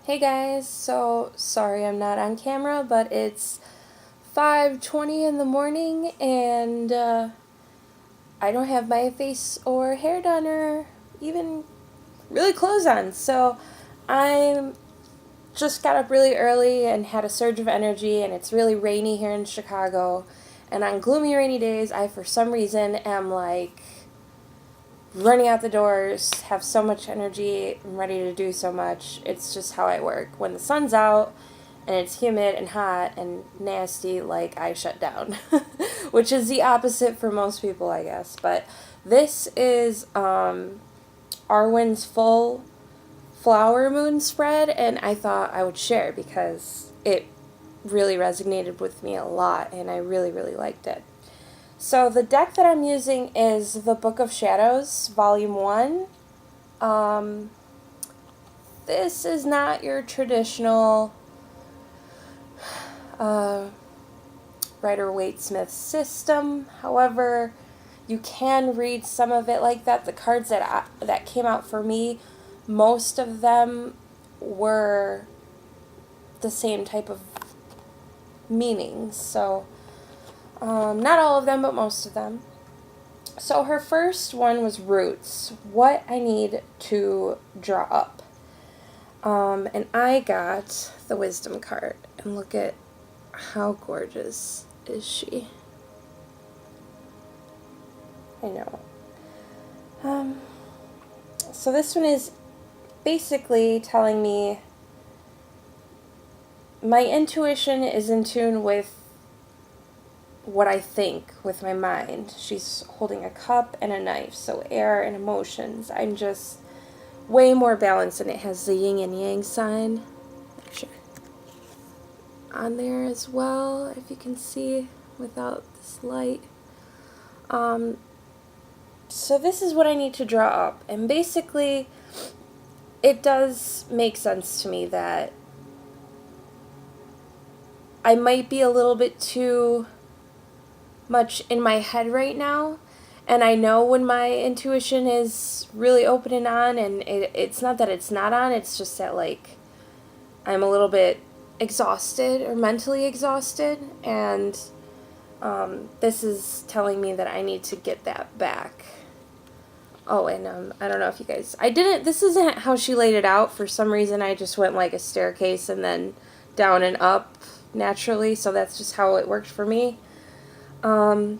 Hey guys, so sorry I'm not on camera, but it's 5:20 in the morning and I don't have my face or hair done or even really clothes on. So I just got up really early and had a surge of energy, and it's really rainy here in Chicago. And on gloomy rainy days, I for some reason am like running out the doors, have so much energy, I'm ready to do so much. It's just how I work. When the sun's out and it's humid and hot and nasty, like, I shut down, which is the opposite for most people, I guess. But this is Arwen's full flower moon spread, and I thought I would share because it really resonated with me a lot, and I really, really liked it. So the deck that I'm using is the Book of Shadows, Volume 1. Um, this is not your traditional Rider-Waite-Smith system. However, you can read some of it like that. The cards that came out for me, most of them were the same type of meanings. So not all of them, but most of them. So her first one was roots, what I need to draw up. And I got the wisdom card, and look at how gorgeous is she. I know. So this one is basically telling me my intuition is in tune with what I think with my mind. She's holding a cup and a knife, so air and emotions. I'm just way more balanced, and it has the yin and yang sign on there as well, if you can see without this light. So this is what I need to draw up, and basically it does make sense to me that I might be a little bit too much in my head right now, and I know when my intuition is really open and on, and it's not that it's not on, it's just that, like, I'm a little bit exhausted or mentally exhausted, and this is telling me that I need to get that back. Oh, and I don't know if you guys, this isn't how she laid it out. For some reason, I just went like a staircase and then down and up naturally, so that's just how it worked for me.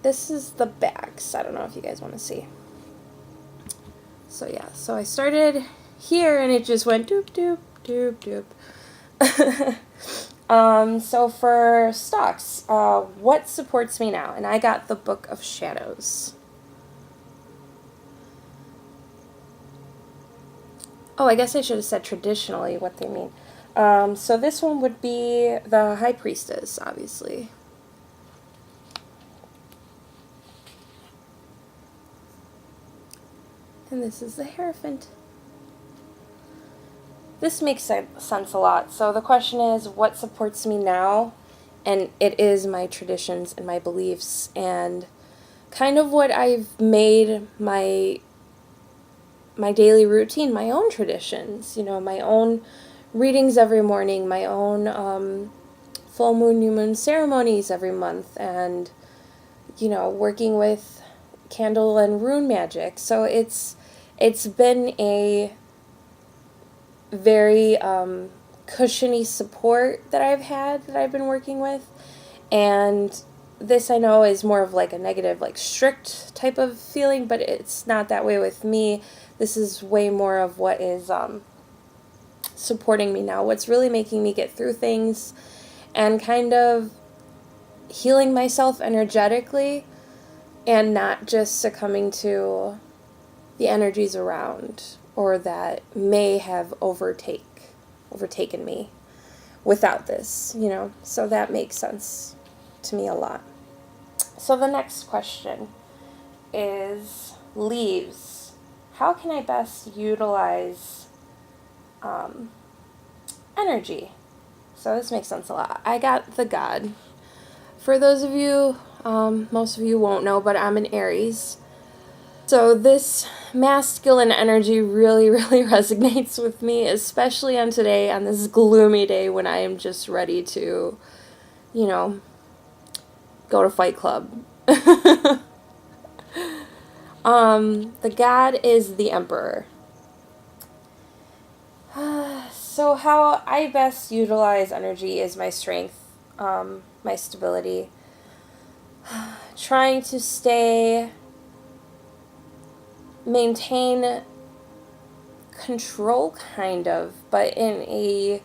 This is the backs. I don't know if you guys want to see. So yeah, so I started here and it just went doop doop doop doop. So for stocks, what supports me now? And I got the Book of Shadows. Oh, I guess I should have said traditionally what they mean. So this one would be the High Priestess, obviously. And this is the Hierophant. This makes sense a lot. So the question is, what supports me now? And it is my traditions and my beliefs and kind of what I've made my daily routine, my own traditions, you know, my own readings every morning, my own full moon, new moon ceremonies every month, and, you know, working with candle and rune magic. So it's been a very cushiony support that I've been working with, and this I know is more of like a negative, like strict type of feeling, but it's not that way with me. This is way more of what is supporting me now, what's really making me get through things and kind of healing myself energetically and not just succumbing to the energies around or that may have overtaken me without this, you know. So that makes sense to me a lot. So the next question is leaves. How can I best utilize energy? So this makes sense a lot. I got the God. For those of you, most of you won't know, but I'm an Aries. So this masculine energy really, really resonates with me, especially on today, on this gloomy day when I am just ready to, go to Fight Club. The god is the Emperor. So how I best utilize energy is my strength, my stability. Trying to maintain control, kind of, but in a,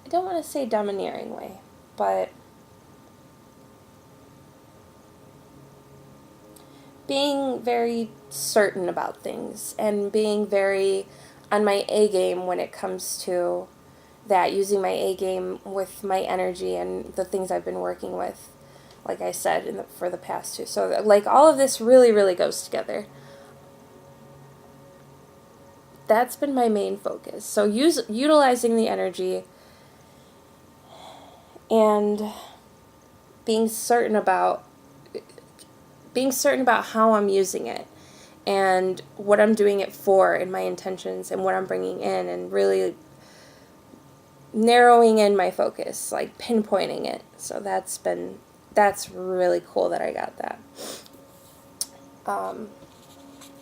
I don't want to say domineering way, but being very certain about things and being very on my A game when it comes to that, using my A game with my energy and the things I've been working with, like I said, for the past two. So, like, all of this really, really goes together. That's been my main focus. So, utilizing the energy and being certain about how I'm using it and what I'm doing it for and my intentions and what I'm bringing in, and really narrowing in my focus, like pinpointing it. So that's really cool that I got that.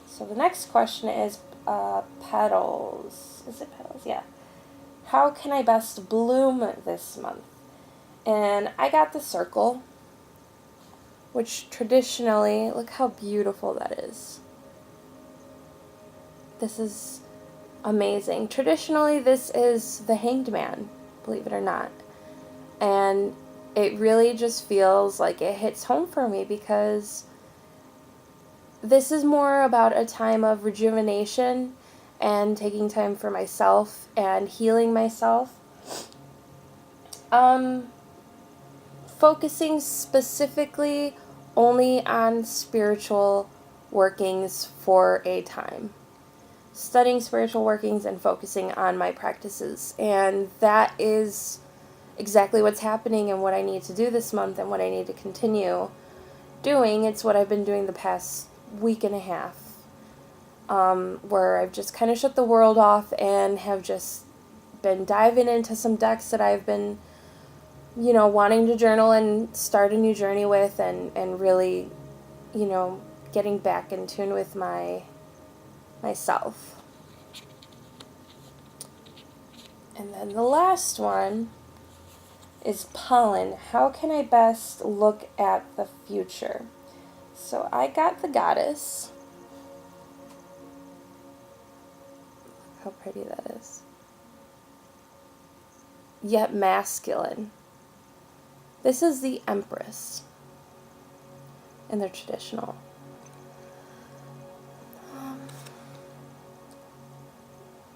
So the next question is petals. Is it petals? Yeah. How can I best bloom this month? And I got the circle, which traditionally, look how beautiful that is. This is amazing. Traditionally, this is the Hanged Man, believe it or not. And it really just feels like it hits home for me, because this is more about a time of rejuvenation and taking time for myself and healing myself. Focusing specifically only on spiritual workings for a time. Studying spiritual workings and focusing on my practices. And that is exactly what's happening and what I need to do this month and what I need to continue doing. It's what I've been doing the past week and a half, where I've just kind of shut the world off and have just been diving into some decks that I've been, wanting to journal and start a new journey with, and really, getting back in tune with myself. And then the last one is pollen. How can I best look at the future? So I got the Goddess. How pretty that is. Yet masculine. This is the Empress. And they're traditional.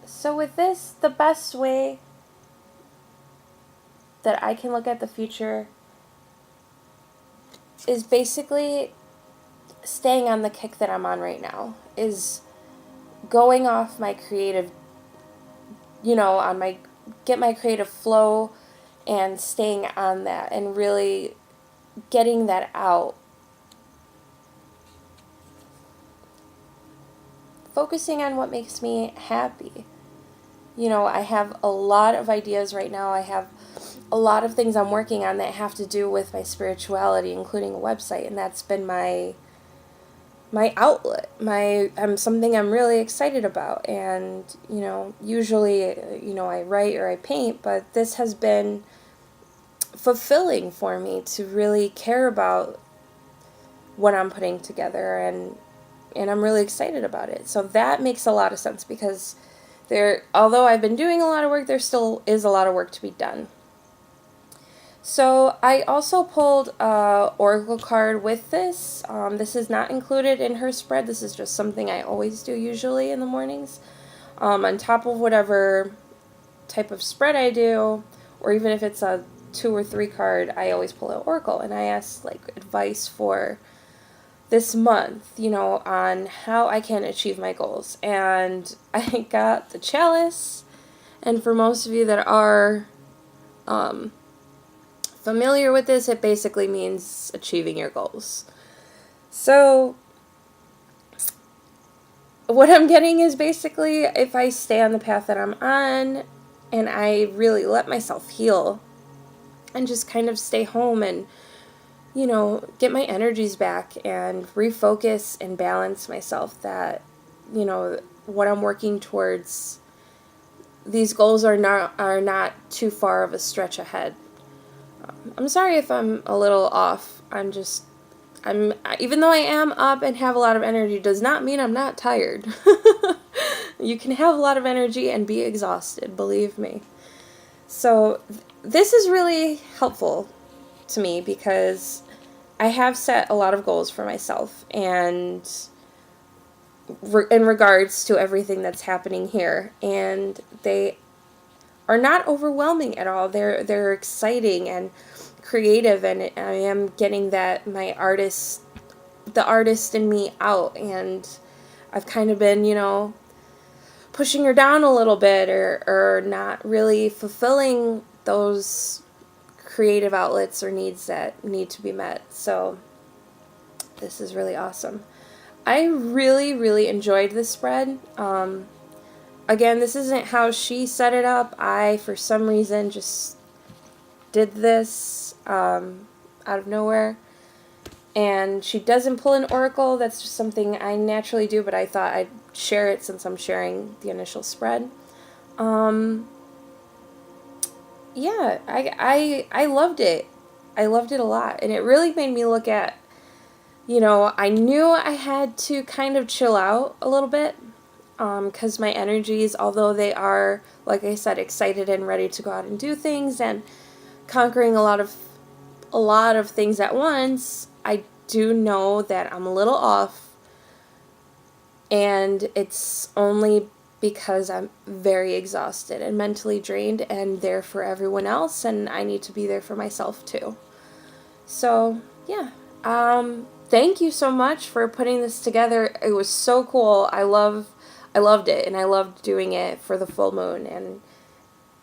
So with this, the best way that I can look at the future is basically staying on the kick that I'm on right now, is going off my creative, get my creative flow and staying on that and really getting that out. Focusing on what makes me happy. I have a lot of ideas right now. I have a lot of things I'm working on that have to do with my spirituality, including a website, and that's been my outlet, something I'm really excited about. And usually I write or I paint, but this has been fulfilling for me to really care about what I'm putting together, and I'm really excited about it. So that makes a lot of sense, because although I've been doing a lot of work, there still is a lot of work to be done. So I also pulled an oracle card with this. This is not included in her spread. This is just something I always do usually in the mornings. On top of whatever type of spread I do, or even if it's a 2 or 3 card, I always pull an oracle. And I ask advice for this month, on how I can achieve my goals. And I got the Chalice, and for most of you that are familiar with this, it basically means achieving your goals. So what I'm getting is basically if I stay on the path that I'm on and I really let myself heal and just kind of stay home and, you know, get my energies back and refocus and balance myself, that, you know, what I'm working towards, these goals are not too far of a stretch ahead. I'm sorry if I'm a little off. Even though I am up and have a lot of energy, does not mean I'm not tired. You can have a lot of energy and be exhausted, believe me. So this is really helpful to me because I have set a lot of goals for myself, and in regards to everything that's happening here, and they are not overwhelming at all. They're exciting and creative, and I am getting that the artist in me out, and I've kind of been, you know, pushing her down a little bit, or not really fulfilling those creative outlets or needs that need to be met. So this is really awesome. I really, really enjoyed this spread. Again, this isn't how she set it up. I, for some reason, just did this out of nowhere. And she doesn't pull an oracle. That's just something I naturally do, but I thought I'd share it since I'm sharing the initial spread. Yeah, I loved it. I loved it a lot. And it really made me look at, you know, I knew I had to kind of chill out a little bit, because my energies, although they are, like I said, excited and ready to go out and do things and conquering a lot of things at once, I do know that I'm a little off, and it's only because I'm very exhausted and mentally drained and there for everyone else, and I need to be there for myself too. So, yeah. Thank you so much for putting this together. It was so cool. I loved it, and I loved doing it for the full moon, and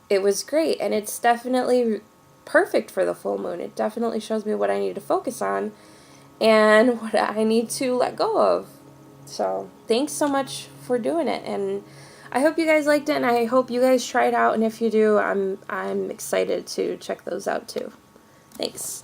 it was great, and it's definitely perfect for the full moon. It definitely shows me what I need to focus on and what I need to let go of. So thanks so much for doing it, and I hope you guys liked it, and I hope you guys try it out, and if you do, I'm excited to check those out too. Thanks.